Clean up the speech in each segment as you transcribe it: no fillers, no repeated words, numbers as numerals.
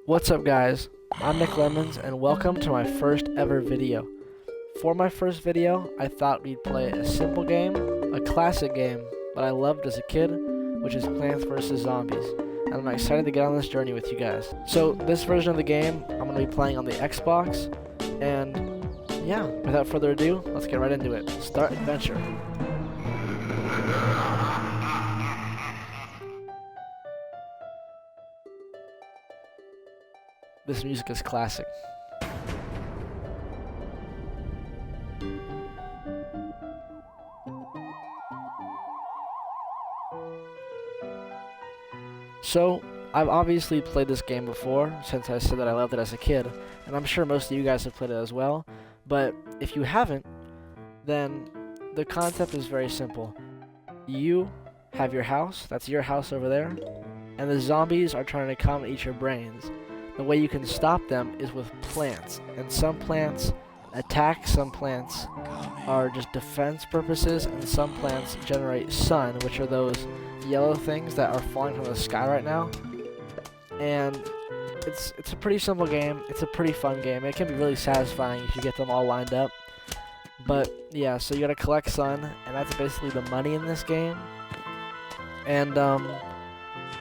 What's up guys, I'm Nick Lemons and welcome to my first ever video. For my first video, I thought we'd play a simple game, a classic game that I loved as a kid, which is Plants vs. Zombies. And I'm excited to get on this journey with you guys. So this version of the game, I'm going to be playing on the Xbox, and yeah, without further ado, let's get right into it. Start adventure. This music is classic. So, I've obviously played this game before, since I said that I loved it as a kid, and I'm sure most of you guys have played it as well, but if you haven't, then the concept is very simple. You have your house, that's your house over there, and the zombies are trying to come and eat your brains. The way you can stop them is with plants, and some plants attack, some plants are just defense purposes, and some plants generate sun, which are those yellow things that are falling from the sky right now. And it's a pretty simple game, it's a pretty fun game, it can be really satisfying if you get them all lined up. But yeah, so you gotta collect sun, and that's basically the money in this game. And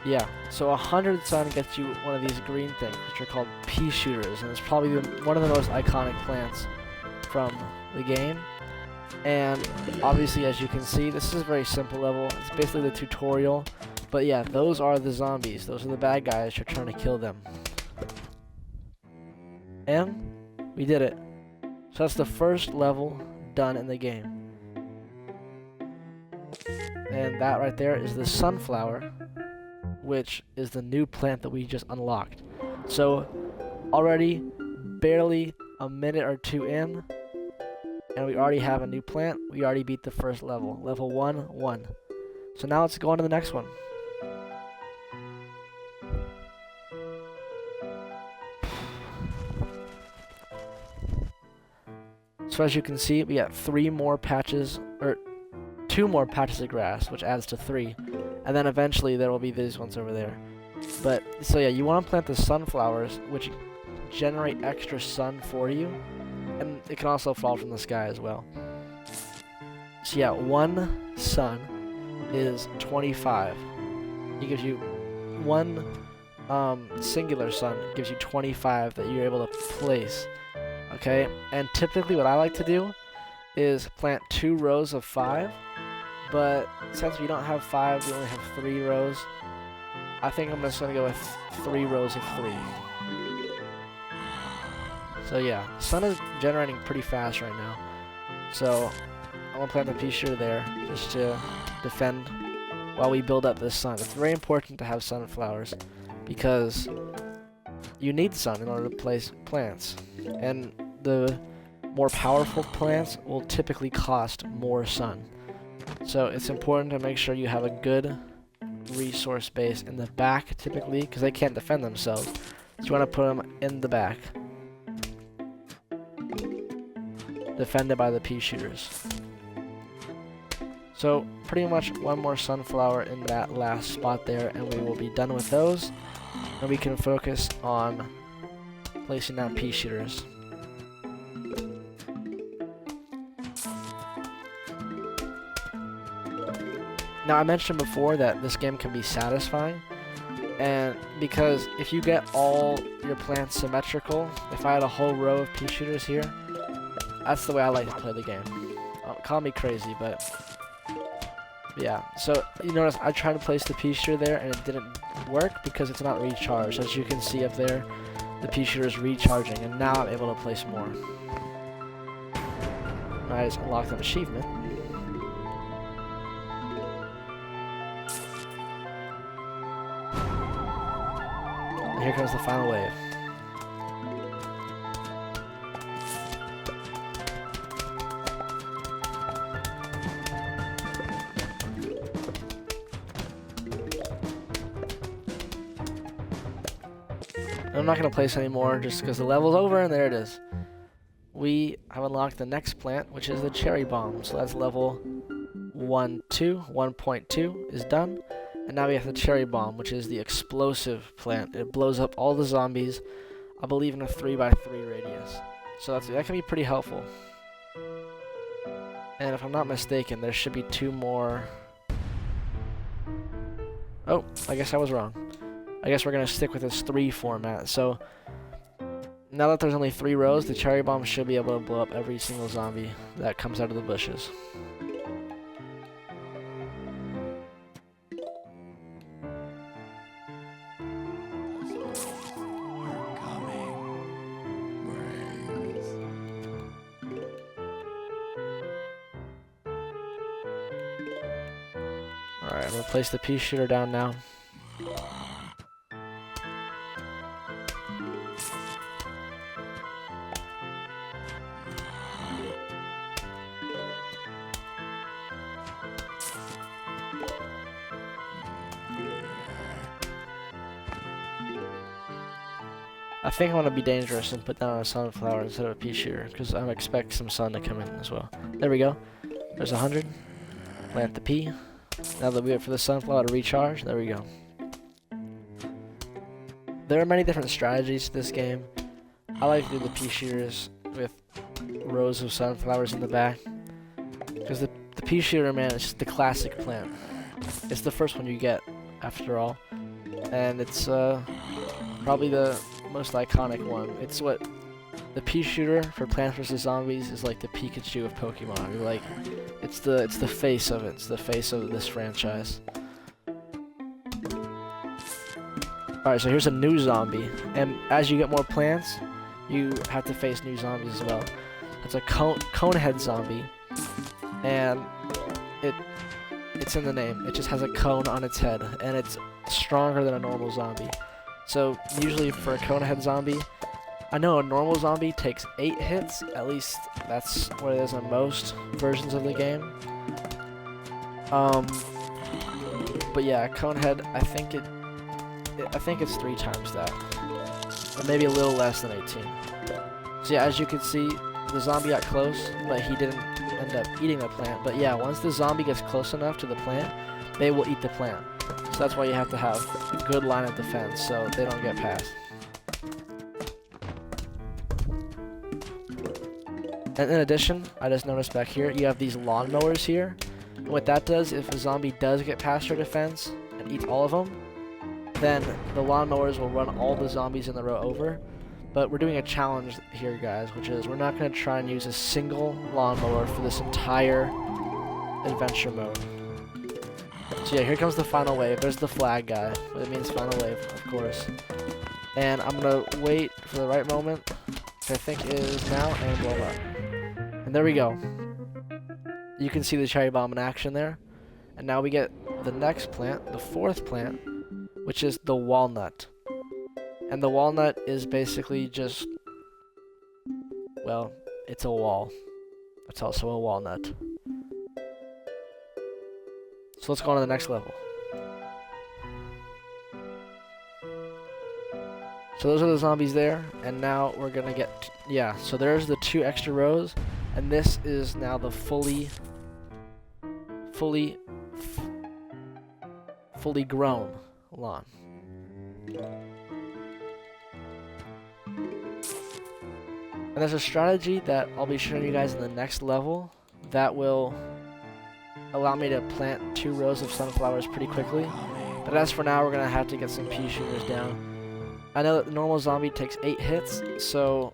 yeah, so 100 sun gets you one of these green things, which are called pea shooters, and it's probably one of the most iconic plants from the game. And obviously, as you can see, this is a very simple level. It's basically the tutorial, but yeah, those are the zombies. Those are the bad guys. You're trying to kill them. And we did it. So that's the first level done in the game. And that right there is the sunflower, which is the new plant that we just unlocked. So already barely a minute or two in, and we already have a new plant. We already beat the first level. Level 1. So now let's go on to the next one. So as you can see, we got 2 more patches of grass, which adds to 3. And then eventually there will be these ones over there. But, so yeah, you want to plant the sunflowers, which generate extra sun for you. And it can also fall from the sky as well. So yeah, 1 sun is 25. It gives you 1 singular sun, gives you 25 that you're able to place. Okay, and typically what I like to do is plant 2 rows of 5. But since we don't have 5, we only have 3 rows. I think I'm just going to go with 3 rows of 3. So yeah, the sun is generating pretty fast right now. So I'm going to plant the pea shooter there just to defend while we build up this sun. It's very important to have sunflowers because you need sun in order to place plants. And the more powerful plants will typically cost more sun. So it's important to make sure you have a good resource base in the back, typically, because they can't defend themselves. So you want to put them in the back, defended by the pea shooters. So pretty much 1 more sunflower in that last spot there, and we will be done with those, and we can focus on placing down pea shooters. Now, I mentioned before that this game can be satisfying, and because if you get all your plants symmetrical, if I had a whole row of pea shooters here, that's the way I like to play the game. Call me crazy, but yeah. So you notice I tried to place the pea shooter there, and it didn't work because it's not recharged. As you can see up there, the pea shooter is recharging, and now I'm able to place more. I just unlocked an achievement. Here comes the final wave. I'm not going to place anymore just because the level's over, and there it is. We have unlocked the next plant, which is the cherry bomb. So that's level 1.2 is done. And now we have the cherry bomb, which is the explosive plant. It blows up all the zombies, I believe in a 3x3 radius. So that can be pretty helpful. And if I'm not mistaken, there should be 2 more. Oh, I guess I was wrong. I guess we're going to stick with this 3 format. So now that there's only 3 rows, the cherry bomb should be able to blow up every single zombie that comes out of the bushes. Alright, I'm going to place the pea shooter down now. I think I'm going to be dangerous and put down a sunflower instead of a pea shooter, because I expect some sun to come in as well. There we go. There's 100. Plant the pea. Now that we wait for the sunflower to recharge, there we go. There are many different strategies to this game. I like to do the pea shooters with rows of sunflowers in the back, because the pea shooter, man, is just the classic plant. It's the first one you get, after all, and it's probably the most iconic one. It's what the pea shooter for Plants vs Zombies is like the Pikachu of Pokemon. Like, it's the face of it. It's the face of this franchise. Alright, so here's a new zombie, and as you get more plants, you have to face new zombies as well. It's a conehead zombie, and it's in the name. It just has a cone on its head, and it's stronger than a normal zombie. So usually for a conehead zombie, I know a normal zombie takes 8 hits. At least that's what it is on most versions of the game. But yeah, conehead, I think it's 3 times that, or maybe a little less than 18. So yeah, as you can see, the zombie got close, but he didn't end up eating the plant. But yeah, once the zombie gets close enough to the plant, they will eat the plant. So that's why you have to have a good line of defense so they don't get past. And in addition, I just noticed back here, you have these lawnmowers here. And what that does, if a zombie does get past your defense and eats all of them, then the lawnmowers will run all the zombies in the row over. But we're doing a challenge here, guys, which is we're not going to try and use a single lawnmower for this entire adventure mode. So yeah, here comes the final wave. There's the flag guy. It means final wave, of course. And I'm going to wait for the right moment, which I think is now, and blow up. And there we go. You can see the cherry bomb in action there. And now we get the next plant, the 4th plant, which is the walnut. And the walnut is basically just, well, it's a wall. It's also a walnut. So let's go on to the next level. So those are the zombies there, and now we're gonna get, yeah, so there's the 2 extra rows, and this is now the fully grown lawn. And there's a strategy that I'll be showing you guys in the next level that will allow me to plant 2 rows of sunflowers pretty quickly. But as for now, we're going to have to get some pea shooters down. I know that the normal zombie takes 8 hits, so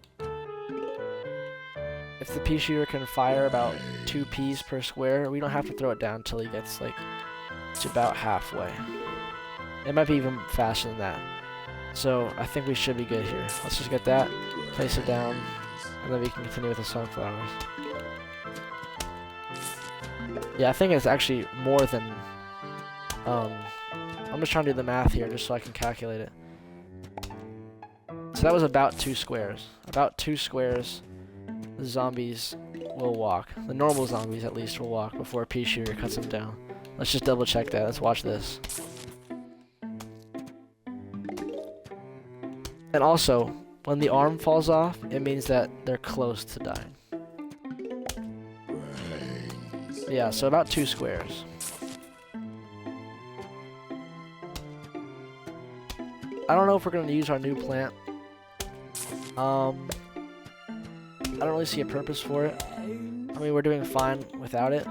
if the pea shooter can fire about 2 peas per square, we don't have to throw it down until he gets like to about halfway. It might be even faster than that. So I think we should be good here. Let's just get that, place it down, and then we can continue with the sunflowers. Yeah, I think it's actually more than, I'm just trying to do the math here just so I can calculate it. So that was about 2 squares. About 2 squares, the zombies will walk. The normal zombies, at least, will walk before a pea shooter cuts them down. Let's just double check that. Let's watch this. And also, when the arm falls off, it means that they're close to dying. Yeah, so about 2 squares. I don't know if we're gonna use our new plant. I don't really see a purpose for it. I mean, we're doing fine without it.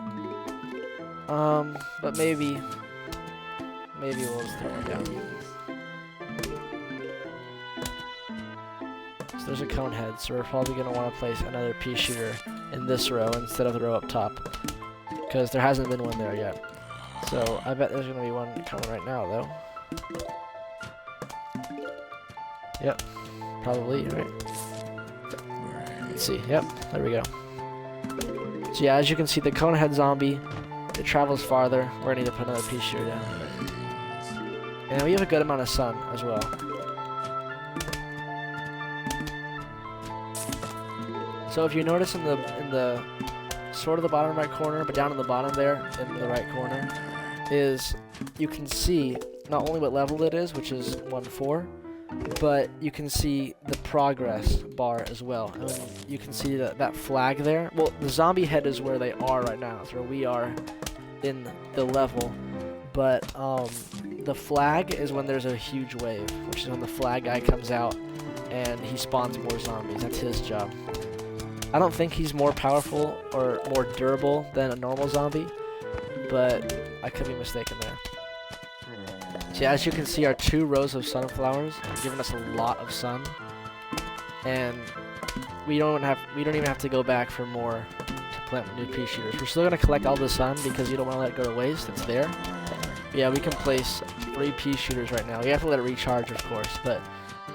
But maybe we'll just throw it down. So there's a cone head, so we're probably gonna want to place another pea shooter in this row instead of the row up top, because there hasn't been one there yet. So I bet there's gonna be one coming right now, though. Yep, probably, right? Let's see, yep, there we go. So yeah, as you can see, the cone head zombie, it travels farther. We're gonna need to put another pea shooter down. And we have a good amount of sun as well. So if you notice in the sort of the bottom right corner, but down in the bottom there, in the right corner, is you can see not only what level it is, which is 1-4, but you can see the progress bar as well. And you can see that flag there. Well, the zombie head is where they are right now. It's where we are in the level. But the flag is when there's a huge wave, which is when the flag guy comes out and he spawns more zombies. That's his job. I don't think he's more powerful or more durable than a normal zombie, but I could be mistaken there. So yeah, as you can see, our 2 rows of sunflowers are giving us a lot of sun, and we don't even have to go back for more to plant new pea shooters. We're still gonna collect all the sun because you don't want to let it go to waste. It's there. But yeah, we can place 3 pea shooters right now. We have to let it recharge, of course, but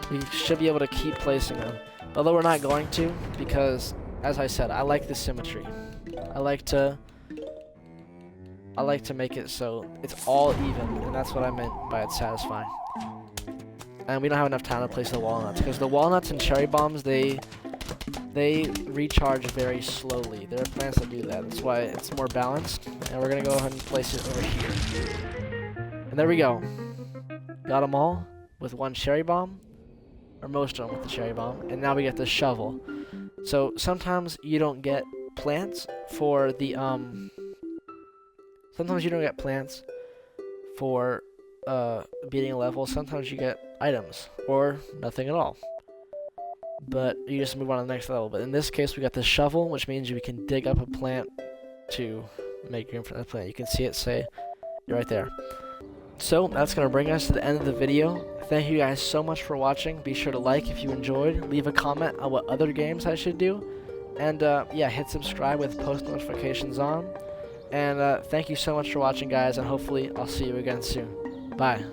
we should be able to keep placing them. Although we're not going to, because as I said, I like the symmetry. I like to make it so it's all even, and that's what I meant by it's satisfying. And we don't have enough time to place the walnuts, because the walnuts and cherry bombs, they recharge very slowly. There are plants that do that. That's why it's more balanced, and we're gonna go ahead and place it over here. And there we go. Got them all with 1 cherry bomb, or most of them with the cherry bomb, and now we get the shovel. So sometimes you don't get plants for the sometimes you don't get plants for beating a level. Sometimes you get items or nothing at all. But you just move on to the next level. But in this case, we got the shovel, which means we can dig up a plant to make room for that plant. You can see it say right there. So that's going to bring us to the end of the video. Thank you guys so much for watching. Be sure to like if you enjoyed. Leave a comment on what other games I should do. And yeah, hit subscribe with post notifications on. And thank you so much for watching, guys. And hopefully I'll see you again soon. Bye.